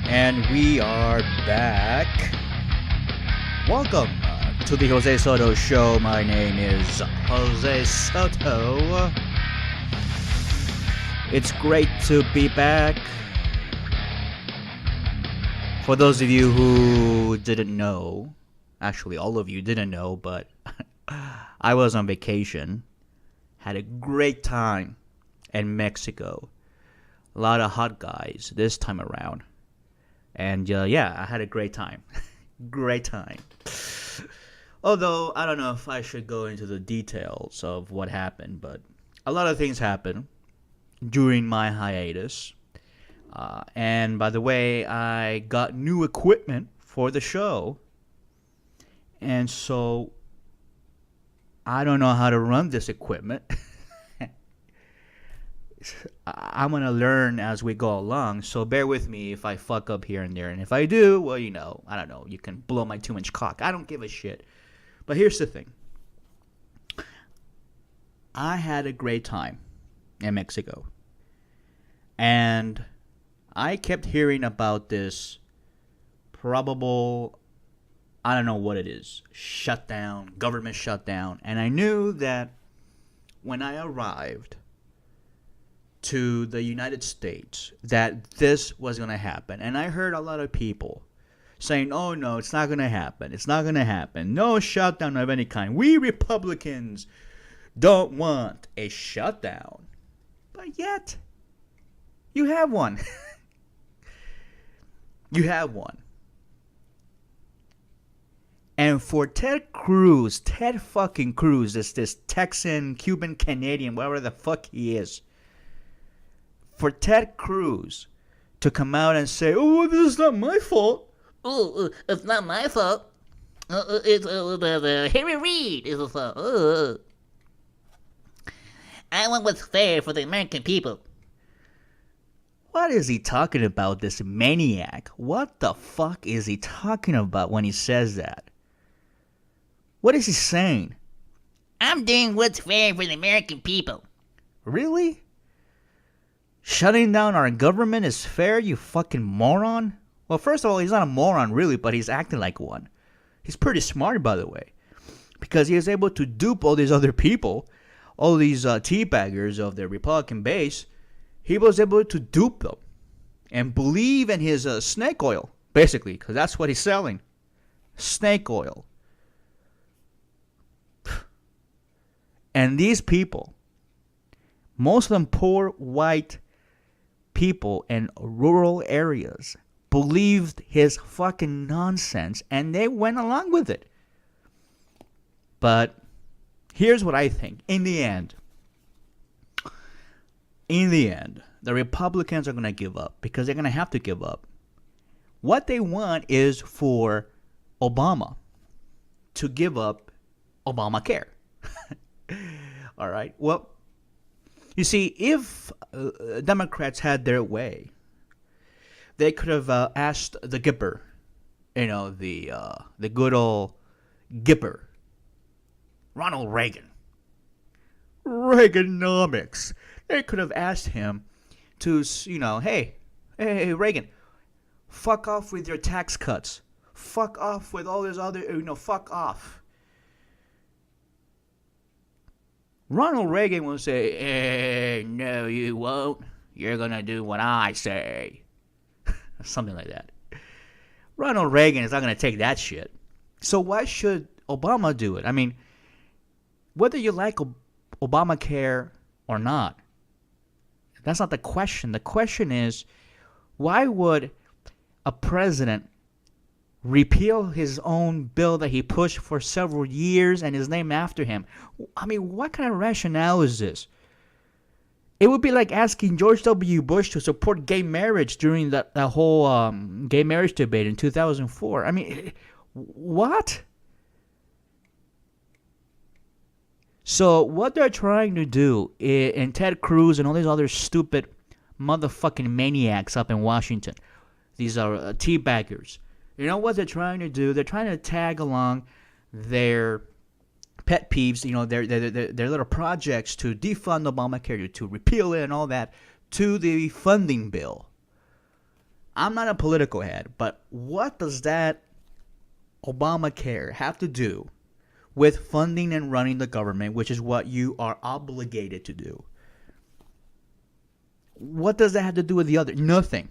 And we are back. Welcome to the Jose Soto Show. My name is Jose Soto. It's great to be back. For those of you who didn't know, actually all of you didn't know, but I was on vacation. Had a great time in Mexico. A lot of hot guys this time around. And yeah, I had a great time. Great time. Although, I don't know if I should go into the details of what happened, but a lot of things happened during my hiatus. And by the way, I got new equipment for the show. And so, I don't know how to run this equipment. I'm going to learn as we go along, so bear with me if I fuck up here and there. And if I do, well, you know, I don't know, you can blow my 2-inch cock. I don't give a shit. But here's the thing. I had a great time in Mexico. And I kept hearing about this probable, I don't know what it is, shutdown, government shutdown. And I knew that when I arrived to the United States that this was going to happen. And I heard a lot of people saying, oh no, it's not going to happen. It's not going to happen. No shutdown of any kind. We Republicans don't want a shutdown. But yet, you have one. You have one. And for Ted fucking Cruz, this Texan, Cuban, Canadian, whatever the fuck he is, for Ted Cruz to come out and say, oh, this is not my fault. Oh, it's not my fault. It's Harry Reid is the fault. I want what's fair for the American people. What is he talking about, this maniac? What the fuck is he talking about when he says that? What is he saying? I'm doing what's fair for the American people. Really? Shutting down our government is fair, you fucking moron? Well, first of all, he's not a moron really, but he's acting like one. He's pretty smart, by the way. Because he is able to dupe all these other people, all these teabaggers of the Republican base. He was able to dupe them and believe in his snake oil, basically, because that's what he's selling. Snake oil. And these people, most of them poor white people in rural areas, believed his fucking nonsense and they went along with it. But here's what I think. In the end, the Republicans are going to give up because they're going to have to give up. What they want is for Obama to give up Obamacare. All right. Well, you see, if Democrats had their way, they could have asked the Gipper, the good old Gipper, Ronald Reagan, Reaganomics. They could have asked him to, hey, Reagan, fuck off with your tax cuts. Fuck off with all this other, fuck off. Ronald Reagan will say, no, you won't. You're going to do what I say. Something like that. Ronald Reagan is not going to take that shit. So why should Obama do it? I mean, whether you like Obamacare or not, that's not the question. The question is, why would a president repeal his own bill that he pushed for several years and is named after him? I mean, what kind of rationale is this? It would be like asking George W. Bush to support gay marriage during that whole gay marriage debate in 2004. I mean, what? So what they're trying to do, and Ted Cruz and all these other stupid motherfucking maniacs up in Washington, these are teabaggers. You know what they're trying to do? They're trying to tag along their pet peeves, their little projects to defund Obamacare, to repeal it and all that, to the funding bill. I'm not a political head, but what does that Obamacare have to do with funding and running the government, which is what you are obligated to do? What does that have to do with the other? Nothing.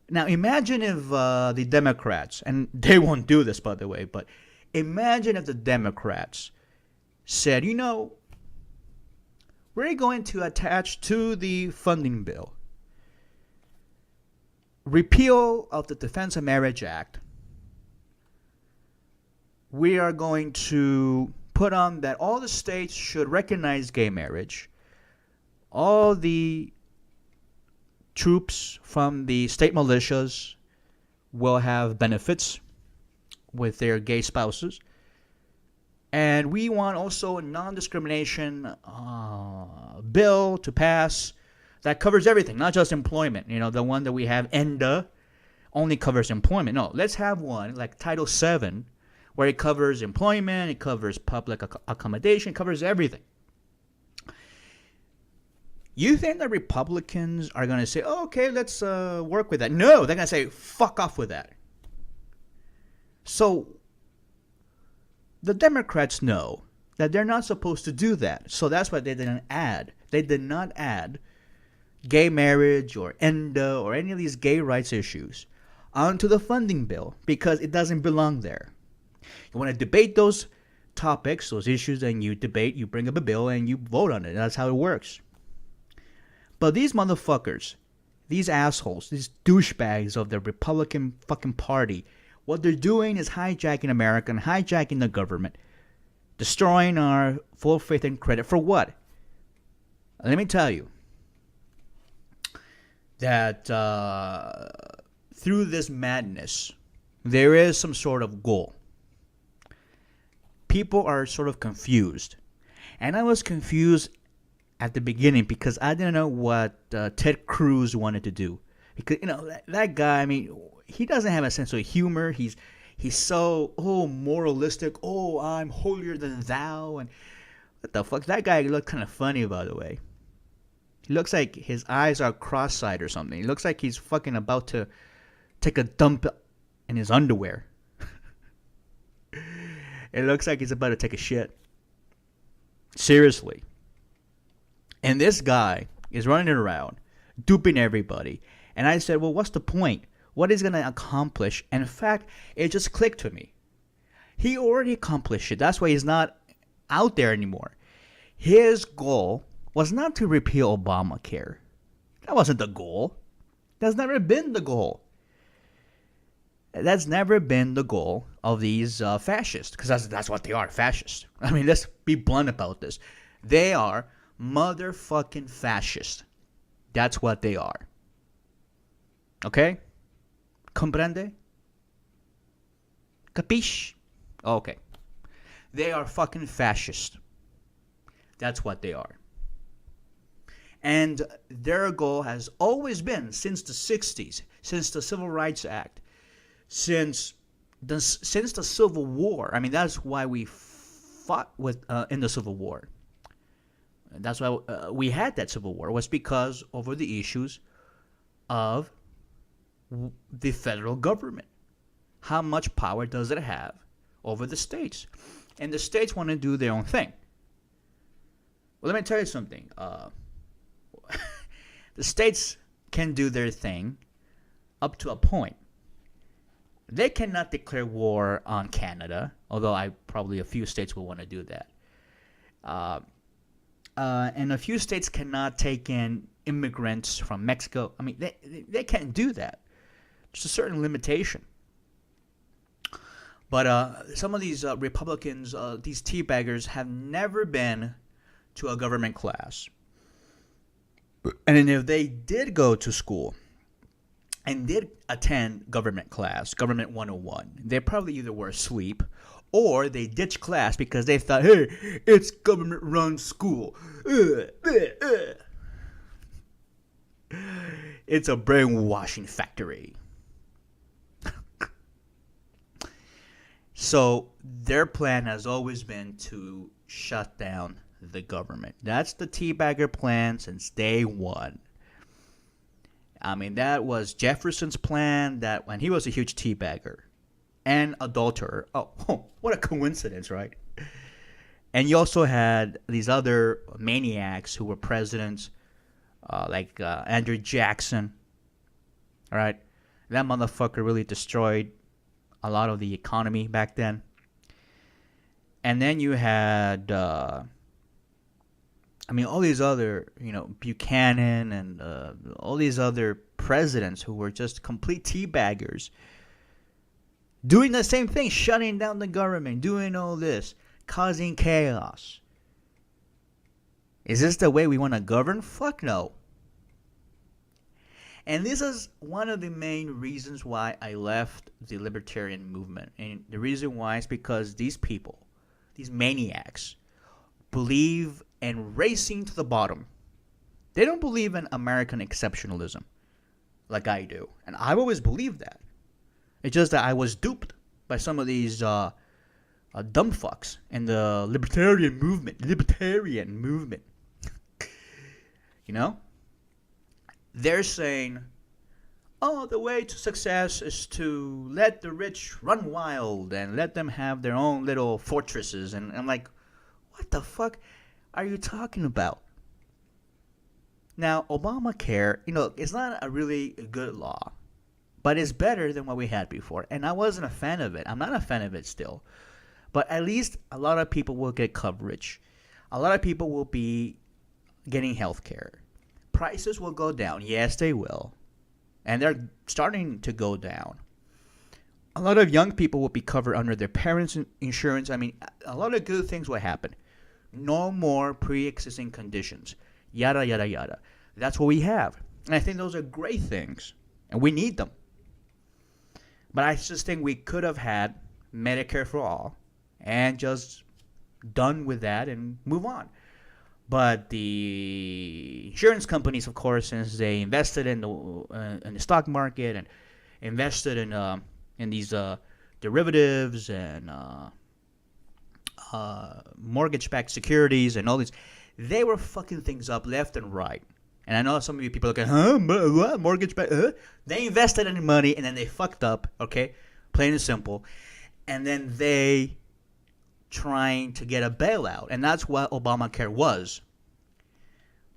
Now, imagine if the Democrats, and they won't do this, by the way, but imagine if the Democrats said, we're going to attach to the funding bill repeal of the Defense of Marriage Act. We are going to put on that all the states should recognize gay marriage. All the troops from the state militias will have benefits with their gay spouses. And we want also a non-discrimination bill to pass that covers everything, not just employment. The one that we have, ENDA, only covers employment. No, let's have one like Title VII, where it covers employment, it covers public accommodation, it covers everything. You think the Republicans are going to say, okay, let's work with that? No, they're going to say, fuck off with that. So the Democrats know that they're not supposed to do that. So that's why they didn't add. They did not add gay marriage or ENDA or any of these gay rights issues onto the funding bill because it doesn't belong there. You want to debate those topics, those issues, and you debate, you bring up a bill, and you vote on it. That's how it works. But these motherfuckers, these assholes, these douchebags of the Republican fucking party, what they're doing is hijacking America and hijacking the government, destroying our full faith and credit. For what? Let me tell you that through this madness, there is some sort of goal. People are sort of confused. And I was confused at the beginning because I didn't know what Ted Cruz wanted to do. Because, that guy, he doesn't have a sense of humor. He's so, moralistic. I'm holier than thou. And what the fuck? That guy looked kind of funny, by the way. He looks like his eyes are cross-eyed or something. He looks like he's fucking about to take a dump in his underwear. It looks like he's about to take a shit. Seriously. And this guy is running around, duping everybody. And I said, well, what's the point? What is he going to accomplish? And in fact, it just clicked to me. He already accomplished it. That's why he's not out there anymore. His goal was not to repeal Obamacare. That wasn't the goal. That's never been the goal. That's never been the goal of these fascists, because that's what they are, fascists. Let's be blunt about this. They are motherfucking fascists. That's what they are. Okay? Comprende? Capiche? Okay. They are fucking fascists. That's what they are. And their goal has always been, since the 60s, since the Civil Rights Act, since the Civil War. That's why we fought in the Civil War. That's why we had that Civil War, was because over the issues of the federal government. How much power does it have over the states? And the states want to do their own thing. Well, let me tell you something. The states can do their thing up to a point. They cannot declare war on Canada, although probably a few states will want to do that. And a few states cannot take in immigrants from Mexico. They can't do that. There's a certain limitation. But some of these Republicans, these teabaggers, have never been to a government class. And if they did go to school and did attend government class, Government 101, they probably either were asleep or they ditched class because they thought, hey, it's government-run school. It's a brainwashing factory. So their plan has always been to shut down the government. That's the teabagger plan since day one. I mean, that was Jefferson's plan. That when he was a huge teabagger and adulterer. Oh, what a coincidence, right? And you also had these other maniacs who were presidents, like Andrew Jackson. All right, that motherfucker really destroyed a lot of the economy back then. And then you had, all these other, Buchanan and all these other presidents who were just complete teabaggers, doing the same thing, shutting down the government, doing all this, causing chaos. Is this the way we want to govern? Fuck no. And this is one of the main reasons why I left the libertarian movement. And the reason why is because these people, these maniacs, believe in racing to the bottom. They don't believe in American exceptionalism like I do. And I've always believed that. It's just that I was duped by some of these dumb fucks in the libertarian movement. They're saying, oh, the way to success is to let the rich run wild and let them have their own little fortresses. And I'm like, what the fuck are you talking about? Now, Obamacare, it's not a really good law, but it's better than what we had before. And I wasn't a fan of it. I'm not a fan of it still. But at least a lot of people will get coverage. A lot of people will be getting health care. Prices will go down. Yes, they will. And they're starting to go down. A lot of young people will be covered under their parents' insurance. I mean, a lot of good things will happen. No more pre-existing conditions. Yada, yada, yada. That's what we have. And I think those are great things. And we need them. But I just think we could have had Medicare for all and just done with that and move on. But the insurance companies, of course, since they invested in the stock market and invested in these derivatives and mortgage-backed securities and all these, they were fucking things up left and right. And I know some of you people are like, what? Mortgage-backed? They invested any money and then they fucked up, okay? Plain and simple. And then they trying to get a bailout. And that's what Obamacare was.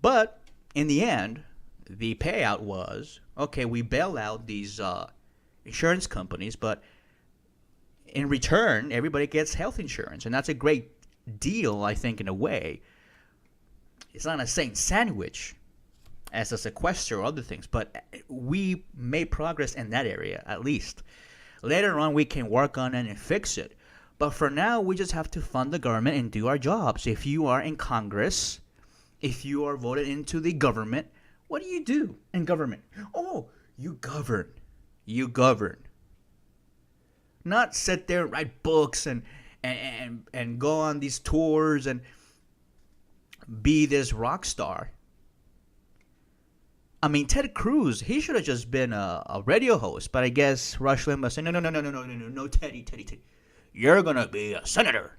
But in the end, the payout was, okay, we bail out these insurance companies, but in return, everybody gets health insurance. And that's a great deal, I think, in a way. It's not a same sandwich as a sequester or other things, but we made progress in that area, at least. Later on, we can work on it and fix it. But for now, we just have to fund the government and do our jobs. If you are in Congress, if you are voted into the government, what do you do in government? Oh, you govern. You govern. Not sit there and write books and go on these tours and be this rock star. I mean, Ted Cruz, he should have just been a radio host, but I guess Rush Limbaugh said, no, Teddy. You're going to be a senator.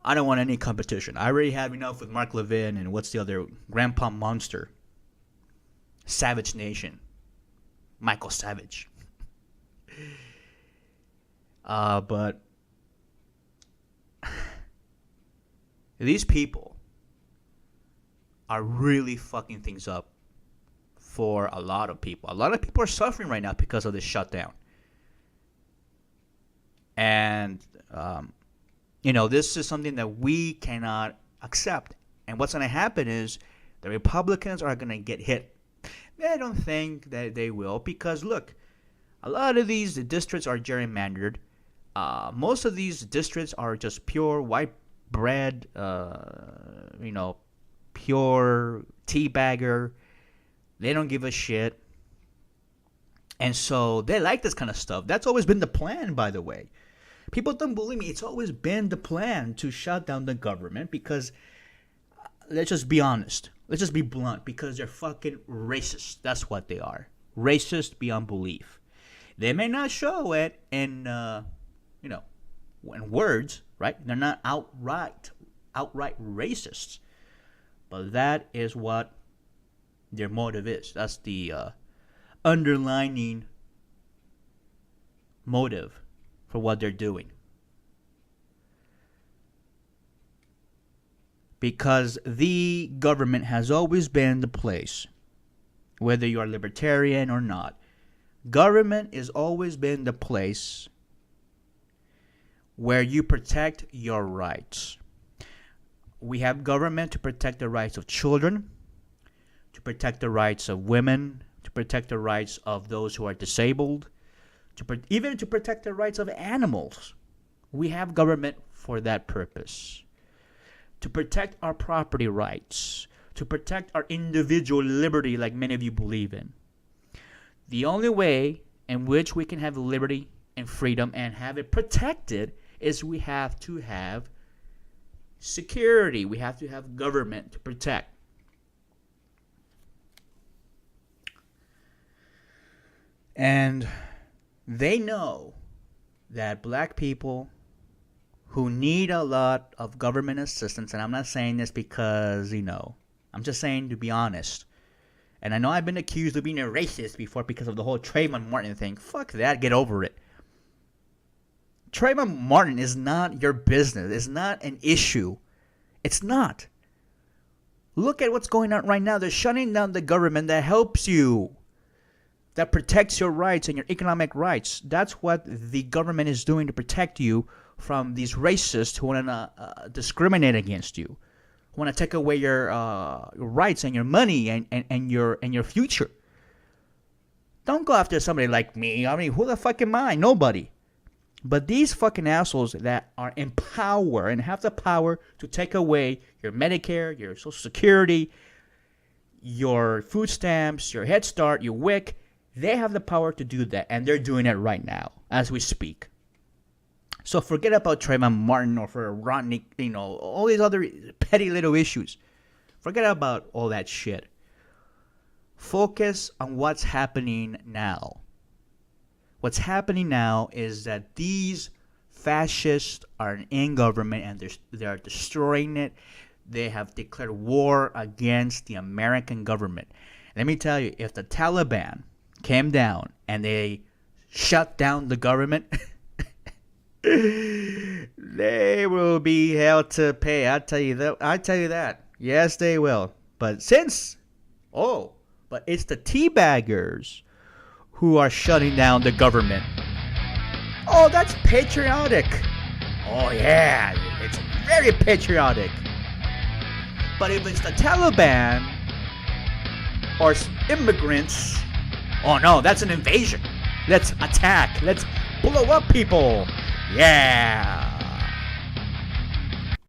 I don't want any competition. I already have enough with Mark Levin and what's the other? Grandpa Monster. Savage Nation. Michael Savage. But these people are really fucking things up for a lot of people. A lot of people are suffering right now because of this shutdown. And, this is something that we cannot accept. And what's going to happen is the Republicans are going to get hit. I don't think that they will because, look, a lot of these districts are gerrymandered. Most of these districts are just pure white bread, pure teabagger. They don't give a shit. And so they like this kind of stuff. That's always been the plan, by the way. People don't believe me. It's always been the plan to shut down the government because, let's just be honest. Let's just be blunt because they're fucking racist. That's what they are. Racist beyond belief. They may not show it in, in words, right? They're not outright racists. But that is what their motive is. That's the underlining motive for what they're doing. Because the government has always been the place, whether you are libertarian or not, government has always been the place where you protect your rights. We have government to protect the rights of children, to protect the rights of women, to protect the rights of those who are disabled, even to protect the rights of animals. We have government for that purpose. To protect our property rights, to protect our individual liberty like many of you believe in. The only way in which we can have liberty and freedom and have it protected is we have to have security. We have to have government to protect. And they know that black people who need a lot of government assistance, and I'm not saying this because, I'm just saying to be honest. And I know I've been accused of being a racist before because of the whole Trayvon Martin thing. Fuck that, get over it. Trayvon Martin is not your business. It's not an issue. It's not. Look at what's going on right now. They're shutting down the government that helps you, that protects your rights and your economic rights. That's what the government is doing to protect you from these racists who want to discriminate against you, who want to take away your rights and your money and your future. Don't go after somebody like me. I mean, who the fuck am I? Nobody. But these fucking assholes that are in power and have the power to take away your Medicare, your Social Security, your food stamps, your Head Start, your WIC, they have the power to do that, and they're doing it right now as we speak. So forget about Trayvon Martin or for Rodney, all these other petty little issues. Forget about all that shit. Focus on what's happening now. What's happening now is that these fascists are in government and they're destroying it. They have declared war against the American government. Let me tell you, if the Taliban came down and they shut down the government, they will be held to pay. I tell you that. Yes, they will. But it's the Teabaggers who are shutting down the government. Oh, that's patriotic. Oh yeah, it's very patriotic. But if it's the Taliban or immigrants, oh no, that's an invasion. Let's attack. Let's blow up people. Yeah.